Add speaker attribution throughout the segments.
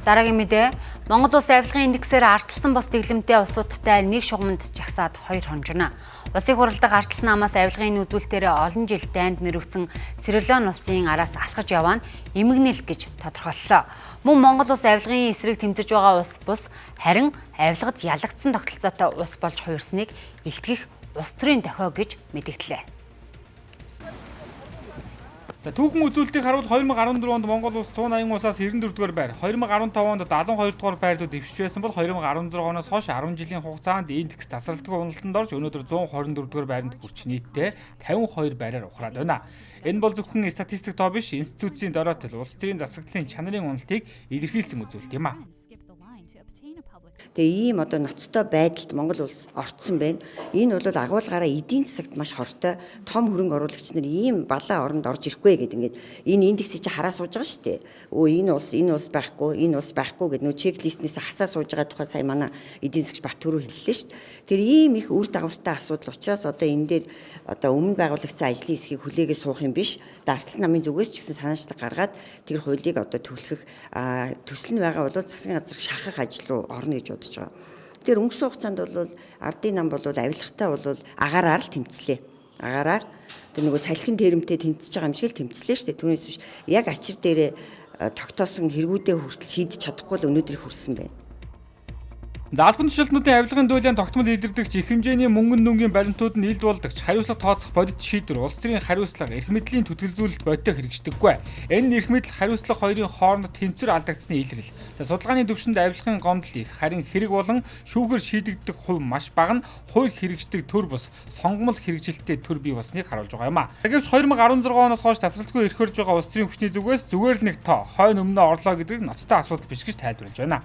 Speaker 1: Дараагийн мэдээ Монгол улс авилгын индексээр ардчилсан бос дэглэмтэй улсуудтай нэг шугамд жагсаад 2 хонжина. Улсын хурлыг ардчилсан намаас авилгын үзүүлэлтээр олон жил дайнд нэрвэгцэн Сирилон улсын араас алхаж яваа нь эмгэнэл гэж тодорхойллоо. Мөн Монгол улс авилгын эсрэг тэмцэж байгаа улс бус харин авилгад ялагдсан тогтолцоотой улс болж хувирсныг илтгэх улс төрийн дохио гэж мэдэгдлээ.
Speaker 2: Түүхэн үзүүлэлтийг харуул 2014 онд Монгол улс 180 улсаас 94 дугаар байр, 2015 онд 72 дугаар байртууд дэвшиж байсан бол 2016 оноос хойш 10 жилийн хугацаанд индекс тасралтгүй уналтанд орж өнөөдөр 124 дугаар байранд хүрч нийтдээ 52 байраар ухраад байна. Энэ бол зөвхөн статистик тоо биш, институцийн дороотол улс төрийн засаглалын чанарын уналтыг илэрхийлсэн үзүүлэлт юм а.
Speaker 3: Тэгээ ийм ноцтой байдалд Монгол улс орцсон байна. Энэ бол агуулгаараа эдийн засагт маш хортой том хөрөнгө оруулагч нар ийм балаа оронд орж ирэхгүй гэдэг ингээд энэ индексийг чи хараа сууж байгаа шүү дээ. Энэ улс байхгүй гэдэг нөө чеклистнээс хасаа сууж байгаа тухай сая манай эдийн засагч Баттөрөө хэллээ шүү дээ. Тэр ийм их үр дагавартай асуудал учраас энэ дээр өмнө байгуулагдсан ажлын хэсгийг хүлээгээ суух юм биш. Ардчилсан намын зүгээс ч гэсэн санаачлаг гаргаад тэр хуулийг төлөхөх төсөл нь байгаа бол засгийн газар шахах ажил руу орно гэж бодож байгаа. Тэр өнгөрсөн хугацаанд бол ардын нам бол авилгатай бол агаараар л тэмцлээ. Агаараар тэр нөгөө салхин тэрэмтэй тэмцэж байгаа юм шиг л тэмцлээ шүү дээ. Түүнээс биш яг ачир дээрээ тогтоосон хэрэгүүдээ хүртэл шийдэж чадахгүй л өнөөдөр хүрсэн байна.
Speaker 2: Албан тушаалтнуудын авилгын дуйлаан тогтмол илэрдэгч их хэмжээний мөнгөн дүнгийн баримтууд нь ил болдогч хариуцлага тооцох бодит шийдвэр улс төрийн хариуцлага эрх мэдлийн түтгэлзүүлэлт бодиттой хэрэгждэггүй. Энэ эрх мэдэл хариуцлага хоёрын хооронд тэнцвэр алдагдсны илрэл. Судалгааны төвшөнд авилгын гомдол их, харин хэрэг болон шүүгээр шийдэгдэх хувь маш бага нь хууль хэрэгждэг төр бус сонгомол хэрэгжилттэй төр бий болсныг харуулж байгаа юм а. Гэвч 2016 оноос хойш тасралтгүй эрх хөрж байгаа улс төрийн хүчний зүгээс зүгээр л нэг тоо хойно өмнө орлоо гэдэг ноцтой асуудал биш гэж тайлбарлаж байна.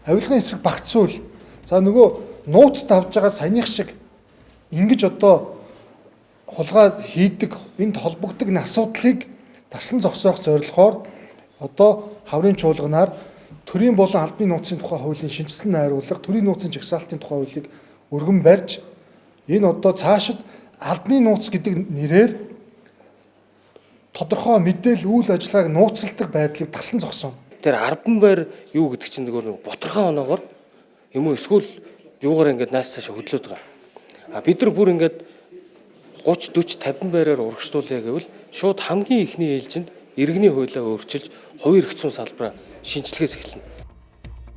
Speaker 4: Авилгын эсрэг багцуул. За нөгөө нууц давж байгаа саяных шиг ингэж хулгай хийдэг, энд холбогддог асуудлыг тасан зогсоох зорилгоор хаврын чуулганаар төрийн болон албаны нууцын тухай хуулийн шинжилсэн найруулга, төрийн нууцын жагсаалтын тухай хуулийг өргөн барьж энэ цаашид албаны нууц гэдэг нэрээр тодорхой мэдээлэл үйл ажиллагааг нууцладаг байдлыг тасан зогсооно.
Speaker 5: Тэр 10 байр юу гэдэг чинь зөвхөн боторхон оноогоор юм уу эсвэл юугаар ингээд нааш цаашаа хөдлөөд байгаа. Бид нар бүр ингээд 30 40 50 байраар урагшлуулъя гэвэл шууд хамгийн ихний ээлжинд иргэний хуулиа өөрчилж хувийн эрх зүйн салбараа шинжилгээс эхэлнэ.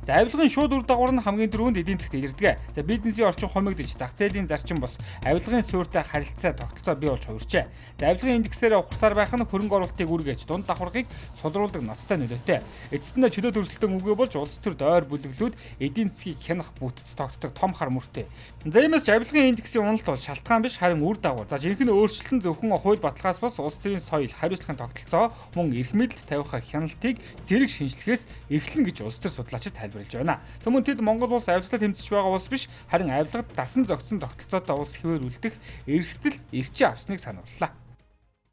Speaker 2: За авилгын шууд үр дагавар нь хамгийн түрүүнд эдийн засгт илэрдэг. За бизнесийн орчин хумигдж, зах зээлийн зарчим бус авилгын суурьтай харилцаа тогтолцоо бий болж хувирчээ. За авилгын индексээр ухсаар байх нь хөрөнгө оруулалтыг үргэж, дунд давхаргыг судруулдаг ноцтой нөлөөтэй. Эцэст нь чөлөө төрөлтөн үгүй болж улс төрд ойр бүлэглүүд эдийн засгийг хянах бүтц тогтдог том хар мөртэй. За иймээс авилгын индексийн уналт бол шалтгаан биш, харин үр дагавар. За жинхэнэ өөрчлөлт нь зөвхөн хууль баталгаас бус улс төрийн соёл, хариуцлагын тогтолцоо, мөн эрх мэдэл тавих хяналтыг зэрэг шинжилгээс эхлэн гэж улс төр судлаачид тайлбарлаж байна. Мөн тэд Монгол улс авилгалаа тэмцэж байгаа улс биш, харин авилгад дасан зохицсон тогтолцоотой улс хэвээр үлдэх эрсдэл ирчээ авсныг санууллаа.